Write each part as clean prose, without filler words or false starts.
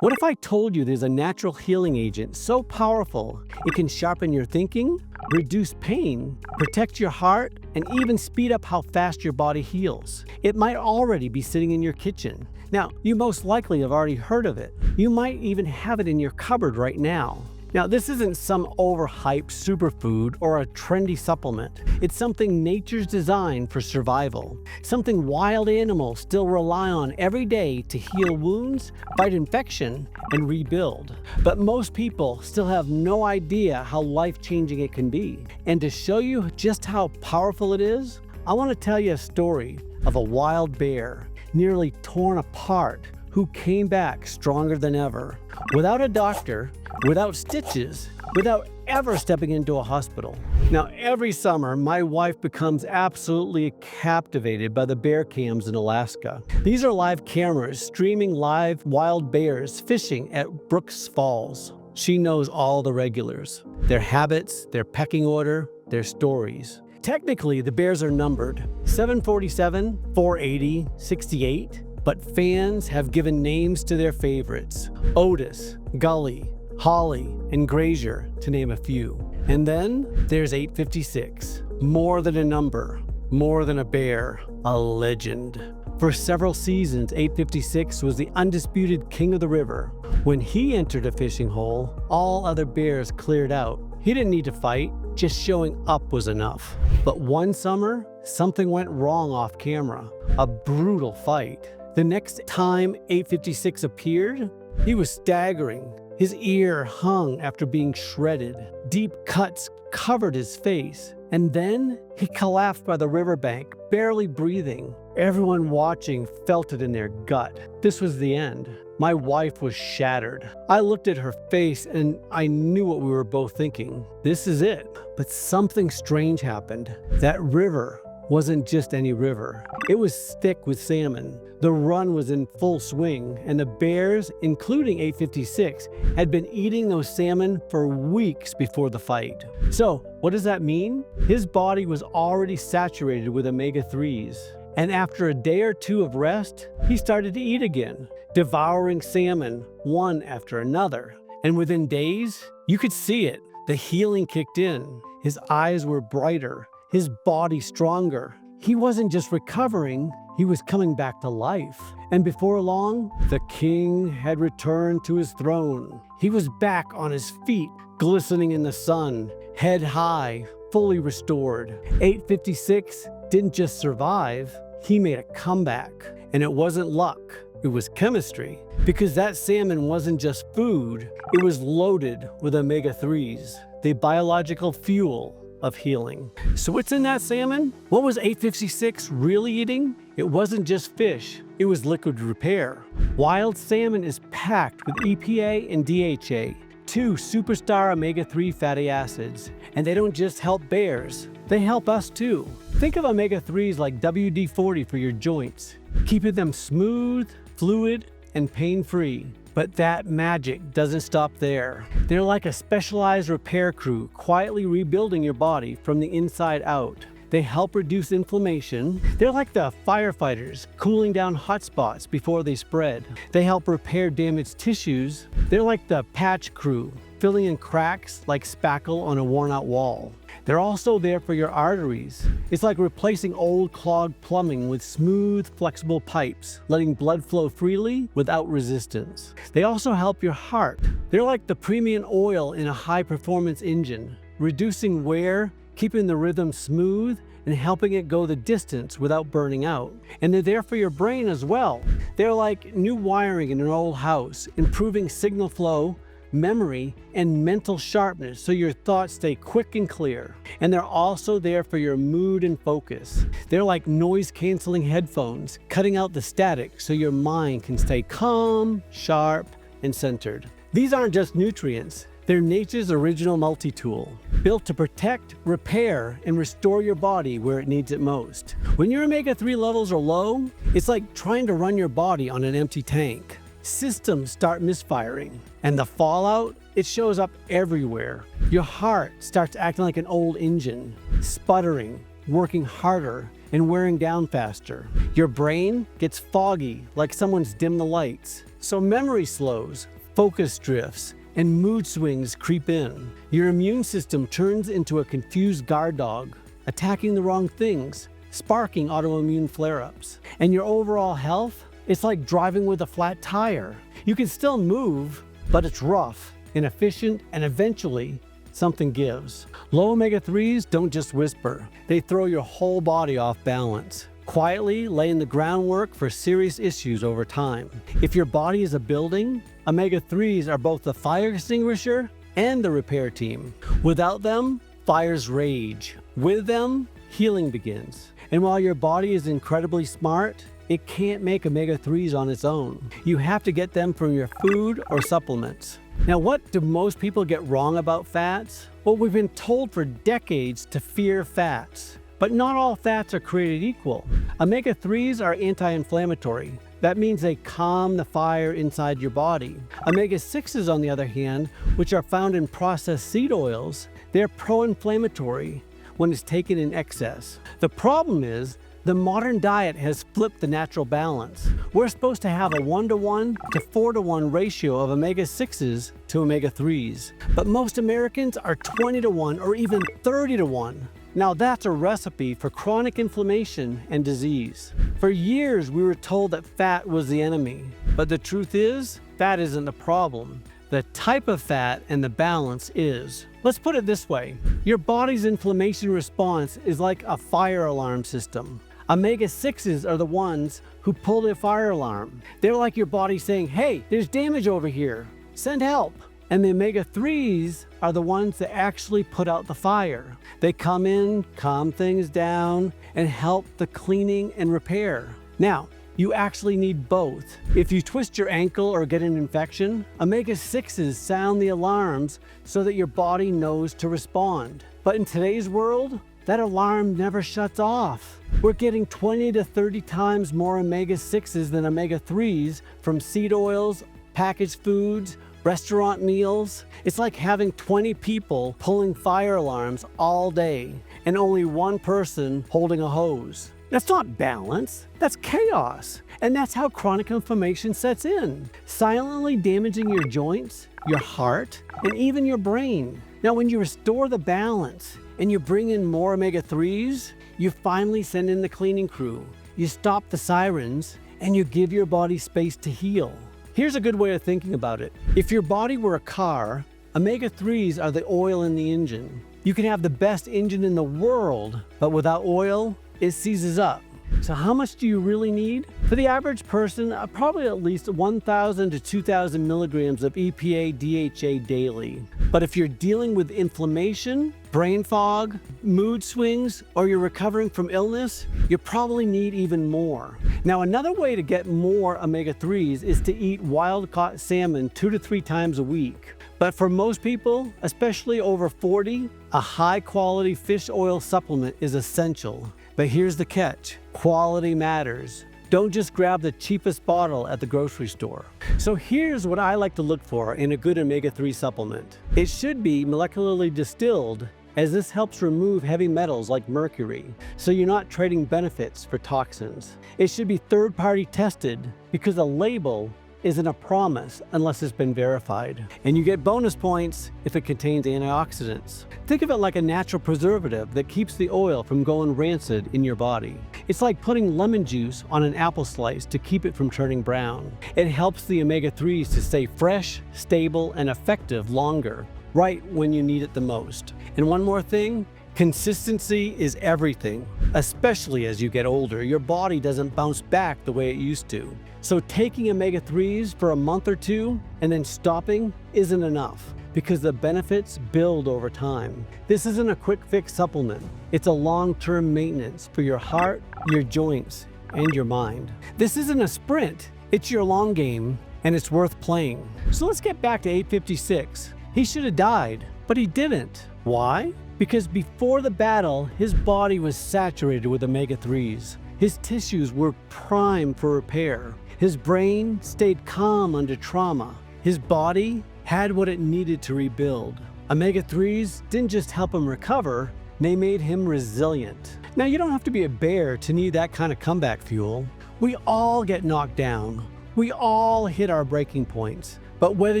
What if I told you there's a natural healing agent so powerful it can sharpen your thinking, reduce pain, protect your heart, and even speed up how fast your body heals? It might already be sitting in your kitchen. Now, you most likely have already heard of it. You might even have it in your cupboard right now. Now, this isn't some overhyped superfood or a trendy supplement. It's something nature's designed for survival. Something wild animals still rely on every day to heal wounds, fight infection, and rebuild. But most people still have no idea how life-changing it can be. And to show you just how powerful it is, I want to tell you a story of a wild bear, nearly torn apart, who came back stronger than ever, without a doctor, without stitches, without ever stepping into a hospital. Now, every summer, my wife becomes absolutely captivated by the bear cams in Alaska. These are live cameras streaming live wild bears fishing at Brooks Falls. She knows all the regulars, their habits, their pecking order, their stories. Technically, the bears are numbered 747, 480, 68, but fans have given names to their favorites: Otis, Gully, Holly, and Grazier, to name a few. And then there's 856. More than a number, more than a bear, a legend. For several seasons, 856 was the undisputed king of the river. When he entered a fishing hole, all other bears cleared out. He didn't need to fight, just showing up was enough. But one summer, something went wrong off camera. A brutal fight. The next time 856 appeared, he was staggering. His ear hung after being shredded. Deep cuts covered his face. And then he collapsed by the riverbank, barely breathing. Everyone watching felt it in their gut. This was the end. My wife was shattered. I looked at her face and I knew what we were both thinking. This is it. But something strange happened. That river wasn't just any river. It was thick with salmon. The run was in full swing, and the bears, including 856, had been eating those salmon for weeks before the fight. So, what does that mean? His body was already saturated with omega-3s. And after a day or two of rest, he started to eat again, devouring salmon one after another. And within days, you could see it. The healing kicked in. His eyes were brighter, his body stronger. He wasn't just recovering, he was coming back to life. And before long, the king had returned to his throne. He was back on his feet, glistening in the sun, head high, fully restored. 856 didn't just survive, he made a comeback. And it wasn't luck, it was chemistry. Because that salmon wasn't just food, it was loaded with omega-3s, the biological fuel of healing. So what's in that salmon? What was 856 really eating? It wasn't just fish, it was liquid repair. Wild salmon is packed with EPA and DHA, two superstar omega-3 fatty acids. And they don't just help bears, they help us too. Think of omega-3s like WD-40 for your joints, keeping them smooth, fluid, and pain-free. But that magic doesn't stop there. They're like a specialized repair crew, quietly rebuilding your body from the inside out. They help reduce inflammation. They're like the firefighters, cooling down hot spots before they spread. They help repair damaged tissues. They're like the patch crew, filling in cracks like spackle on a worn-out wall. They're also there for your arteries. It's like replacing old clogged plumbing with smooth, flexible pipes, letting blood flow freely without resistance. They also help your heart. They're like the premium oil in a high-performance engine, reducing wear, keeping the rhythm smooth, and helping it go the distance without burning out. And they're there for your brain as well. They're like new wiring in an old house, improving signal flow, memory, and mental sharpness so your thoughts stay quick and clear. And they're also there for your mood and focus. They're like noise-canceling headphones, cutting out the static so your mind can stay calm, sharp, and centered. These aren't just nutrients. They're nature's original multi-tool, built to protect, repair, and restore your body where it needs it most. When your omega-3 levels are low, it's like trying to run your body on an empty tank. Systems start misfiring, and the fallout, it shows up everywhere. Your heart starts acting like an old engine, sputtering, working harder, and wearing down faster. Your brain gets foggy, like someone's dimmed the lights. So memory slows, focus drifts, and mood swings creep in. Your immune system turns into a confused guard dog, attacking the wrong things, sparking autoimmune flare-ups. And your overall health, it's like driving with a flat tire. You can still move, but it's rough, inefficient, and eventually something gives. Low omega-3s don't just whisper. They throw your whole body off balance, quietly laying the groundwork for serious issues over time. If your body is a building, omega-3s are both the fire extinguisher and the repair team. Without them, fires rage. With them, healing begins. And while your body is incredibly smart, it can't make omega-3s on its own. You have to get them from your food or supplements. Now, what do most people get wrong about fats? Well, we've been told for decades to fear fats. But not all fats are created equal. Omega-3s are anti-inflammatory. That means they calm the fire inside your body. Omega-6s, on the other hand, which are found in processed seed oils, they're pro-inflammatory when it's taken in excess. The problem is, the modern diet has flipped the natural balance. We're supposed to have a 1:1 to 4:1 ratio of omega-6s to omega-3s. But most Americans are 20:1 or even 30:1. Now that's a recipe for chronic inflammation and disease. For years, we were told that fat was the enemy. But the truth is, fat isn't the problem. The type of fat and the balance is. Let's put it this way. Your body's inflammation response is like a fire alarm system. Omega-6s are the ones who pull the fire alarm. They're like your body saying, hey, there's damage over here. Send help. And the omega-3s are the ones that actually put out the fire. They come in, calm things down, and help the cleaning and repair. Now, you actually need both. If you twist your ankle or get an infection, omega-6s sound the alarms so that your body knows to respond. But in today's world, that alarm never shuts off. We're getting 20 to 30 times more omega-6s than omega-3s from seed oils, packaged foods, restaurant meals. It's like having 20 people pulling fire alarms all day and only one person holding a hose. That's not balance, that's chaos. And that's how chronic inflammation sets in, silently damaging your joints, your heart, and even your brain. Now, when you restore the balance and you bring in more omega-3s, you finally send in the cleaning crew. You stop the sirens and you give your body space to heal. Here's a good way of thinking about it. If your body were a car, omega-3s are the oil in the engine. You can have the best engine in the world, but without oil, it seizes up. So how much do you really need? For the average person, probably at least 1,000 to 2,000 milligrams of EPA DHA daily. But if you're dealing with inflammation, brain fog, mood swings, or you're recovering from illness, you probably need even more. Now, another way to get more omega-3s is to eat wild-caught salmon 2 to 3 times a week. But for most people, especially over 40, a high-quality fish oil supplement is essential. But here's the catch. Quality matters. Don't just grab the cheapest bottle at the grocery store. So here's what I like to look for in a good omega-3 supplement. It should be molecularly distilled, as this helps remove heavy metals like mercury, so you're not trading benefits for toxins. It should be third-party tested because a label isn't a promise unless it's been verified. And you get bonus points if it contains antioxidants. Think of it like a natural preservative that keeps the oil from going rancid in your body. It's like putting lemon juice on an apple slice to keep it from turning brown. It helps the omega-3s to stay fresh, stable, and effective longer, right when you need it the most. And one more thing, consistency is everything. Especially as you get older, your body doesn't bounce back the way it used to. So taking omega-3s for a month or two and then stopping isn't enough because the benefits build over time. This isn't a quick fix supplement. It's a long-term maintenance for your heart, your joints, and your mind. This isn't a sprint. It's your long game, and it's worth playing. So let's get back to 856. He should have died, but he didn't. Why? Because before the battle, his body was saturated with omega-3s. His tissues were primed for repair. His brain stayed calm under trauma. His body had what it needed to rebuild. Omega-3s didn't just help him recover, they made him resilient. Now, you don't have to be a bear to need that kind of comeback fuel. We all get knocked down. We all hit our breaking points, but whether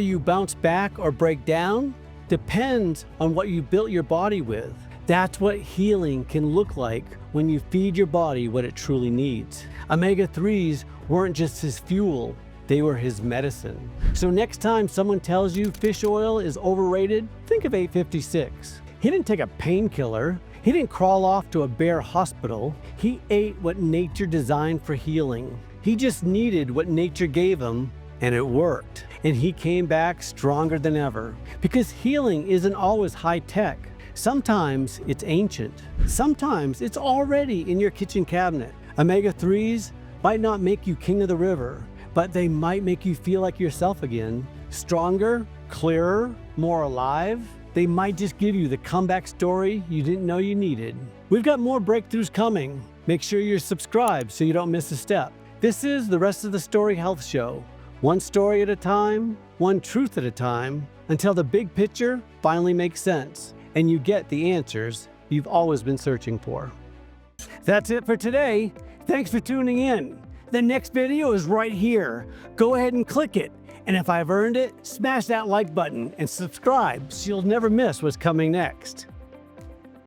you bounce back or break down depends on what you built your body with. That's what healing can look like when you feed your body what it truly needs. Omega-3s weren't just his fuel, they were his medicine. So next time someone tells you fish oil is overrated, think of 856. He didn't take a painkiller. He didn't crawl off to a bare hospital. He ate what nature designed for healing. He just needed what nature gave him, and it worked. And he came back stronger than ever. Because healing isn't always high-tech. Sometimes it's ancient. Sometimes it's already in your kitchen cabinet. Omega-3s might not make you king of the river, but they might make you feel like yourself again. Stronger, clearer, more alive. They might just give you the comeback story you didn't know you needed. We've got more breakthroughs coming. Make sure you're subscribed so you don't miss a step. This is the Rest of the Story Health Show. One story at a time, one truth at a time, until the big picture finally makes sense and you get the answers you've always been searching for. That's it for today. Thanks for tuning in. The next video is right here. Go ahead and click it. And if I've earned it, smash that like button and subscribe so you'll never miss what's coming next.